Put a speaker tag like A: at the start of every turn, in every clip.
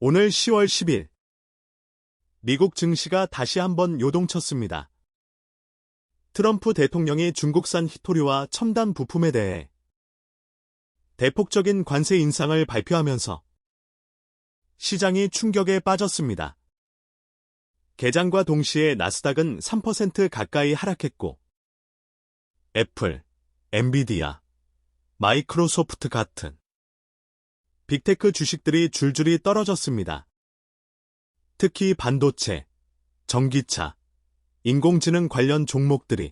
A: 오늘 10월 10일, 미국 증시가 다시 한번 요동쳤습니다. 트럼프 대통령이 중국산 히토류와 첨단 부품에 대해 대폭적인 관세 인상을 발표하면서 시장이 충격에 빠졌습니다. 개장과 동시에 나스닥은 3% 가까이 하락했고, 애플, 엔비디아, 마이크로소프트 같은 빅테크 주식들이 줄줄이 떨어졌습니다. 특히 반도체, 전기차, 인공지능 관련 종목들이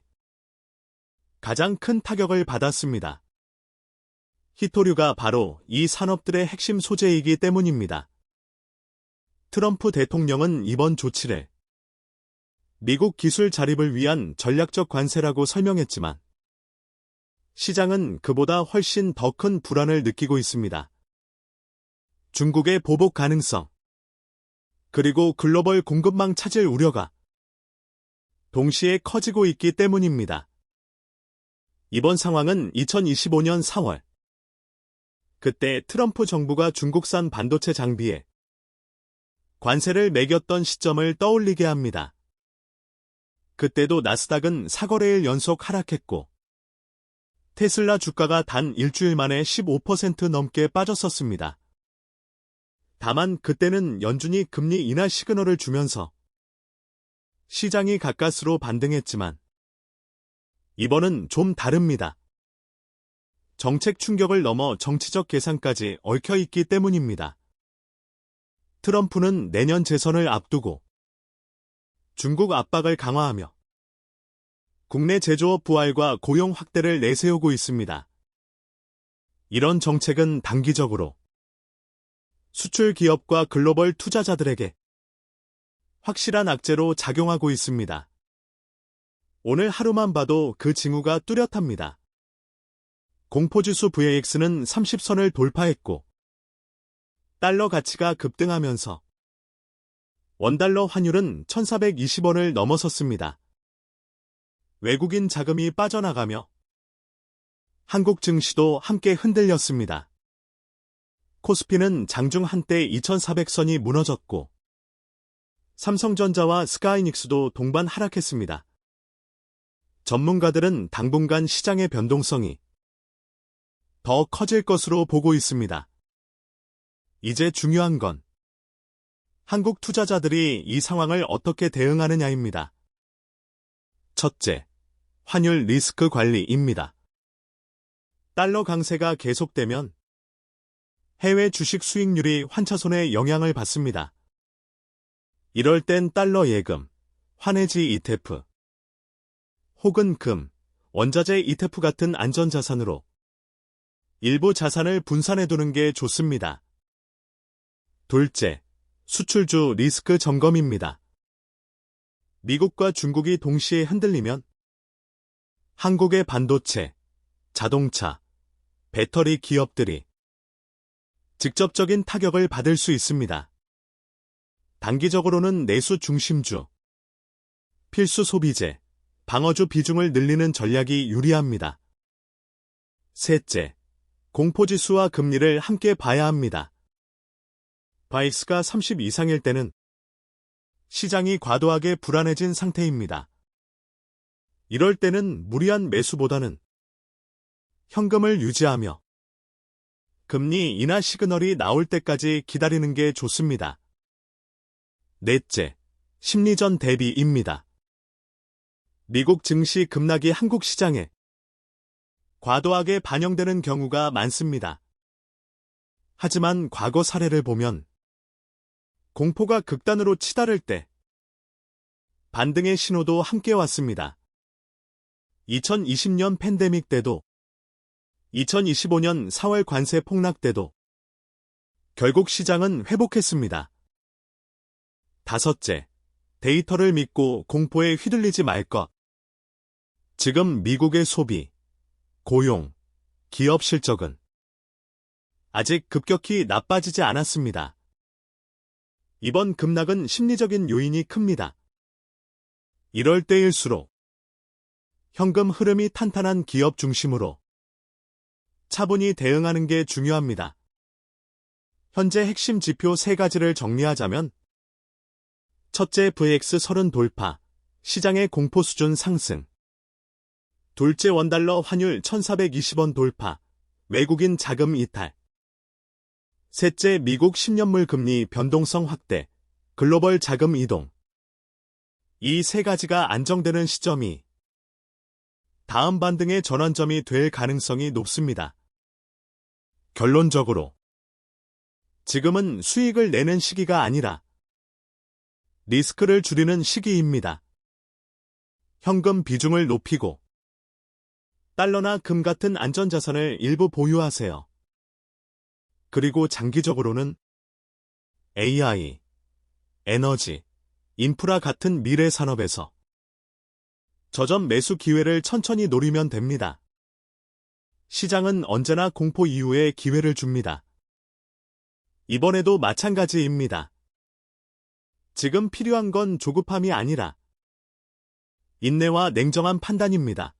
A: 가장 큰 타격을 받았습니다. 히토류가 바로 이 산업들의 핵심 소재이기 때문입니다. 트럼프 대통령은 이번 조치를 미국 기술 자립을 위한 전략적 관세라고 설명했지만 시장은 그보다 훨씬 더 큰 불안을 느끼고 있습니다. 중국의 보복 가능성, 그리고 글로벌 공급망 차질 우려가 동시에 커지고 있기 때문입니다. 이번 상황은 2025년 4월, 그때 트럼프 정부가 중국산 반도체 장비에 관세를 매겼던 시점을 떠올리게 합니다. 그때도 나스닥은 4거래일 연속 하락했고, 테슬라 주가가 단 일주일 만에 15% 넘게 빠졌었습니다. 다만 그때는 연준이 금리 인하 시그널을 주면서 시장이 가까스로 반등했지만 이번은 좀 다릅니다. 정책 충격을 넘어 정치적 계산까지 얽혀 있기 때문입니다. 트럼프는 내년 재선을 앞두고 중국 압박을 강화하며 국내 제조업 부활과 고용 확대를 내세우고 있습니다. 이런 정책은 단기적으로 수출 기업과 글로벌 투자자들에게 확실한 악재로 작용하고 있습니다. 오늘 하루만 봐도 그 징후가 뚜렷합니다. 공포지수 VAX는 30선을 돌파했고, 달러 가치가 급등하면서 원달러 환율은 1420원을 넘어섰습니다. 외국인 자금이 빠져나가며 한국 증시도 함께 흔들렸습니다. 코스피는 장중 한때 2400선이 무너졌고, 삼성전자와 스카이닉스도 동반 하락했습니다. 전문가들은 당분간 시장의 변동성이 더 커질 것으로 보고 있습니다. 이제 중요한 건 한국 투자자들이 이 상황을 어떻게 대응하느냐입니다. 첫째, 환율 리스크 관리입니다. 달러 강세가 계속되면 해외 주식 수익률이 환차손에 영향을 받습니다. 이럴 땐 달러 예금, 환해지 ETF, 혹은 금, 원자재 ETF 같은 안전자산으로 일부 자산을 분산해두는 게 좋습니다. 둘째, 수출주 리스크 점검입니다. 미국과 중국이 동시에 흔들리면 한국의 반도체, 자동차, 배터리 기업들이 직접적인 타격을 받을 수 있습니다. 단기적으로는 내수 중심주, 필수 소비재, 방어주 비중을 늘리는 전략이 유리합니다. 셋째, 공포지수와 금리를 함께 봐야 합니다. 바이스가 30 이상일 때는 시장이 과도하게 불안해진 상태입니다. 이럴 때는 무리한 매수보다는 현금을 유지하며 금리 인하 시그널이 나올 때까지 기다리는 게 좋습니다. 넷째, 심리전 대비입니다. 미국 증시 급락이 한국 시장에 과도하게 반영되는 경우가 많습니다. 하지만 과거 사례를 보면 공포가 극단으로 치달을 때 반등의 신호도 함께 왔습니다. 2020년 팬데믹 때도 2025년 4월 관세 폭락 때도 결국 시장은 회복했습니다. 다섯째, 데이터를 믿고 공포에 휘둘리지 말 것. 지금 미국의 소비, 고용, 기업 실적은 아직 급격히 나빠지지 않았습니다. 이번 급락은 심리적인 요인이 큽니다. 이럴 때일수록 현금 흐름이 탄탄한 기업 중심으로 차분히 대응하는 게 중요합니다. 현재 핵심 지표 3가지를 정리하자면 첫째, VX30 돌파, 시장의 공포 수준 상승. 둘째, 원달러 환율 1420원 돌파, 외국인 자금 이탈. 셋째, 미국 10년물 금리 변동성 확대, 글로벌 자금 이동. 이 3가지가 안정되는 시점이 다음 반등의 전환점이 될 가능성이 높습니다. 결론적으로 지금은 수익을 내는 시기가 아니라 리스크를 줄이는 시기입니다. 현금 비중을 높이고 달러나 금 같은 안전자산을 일부 보유하세요. 그리고 장기적으로는 AI, 에너지, 인프라 같은 미래 산업에서 저점 매수 기회를 천천히 노리면 됩니다. 시장은 언제나 공포 이후에 기회를 줍니다. 이번에도 마찬가지입니다. 지금 필요한 건 조급함이 아니라 인내와 냉정한 판단입니다.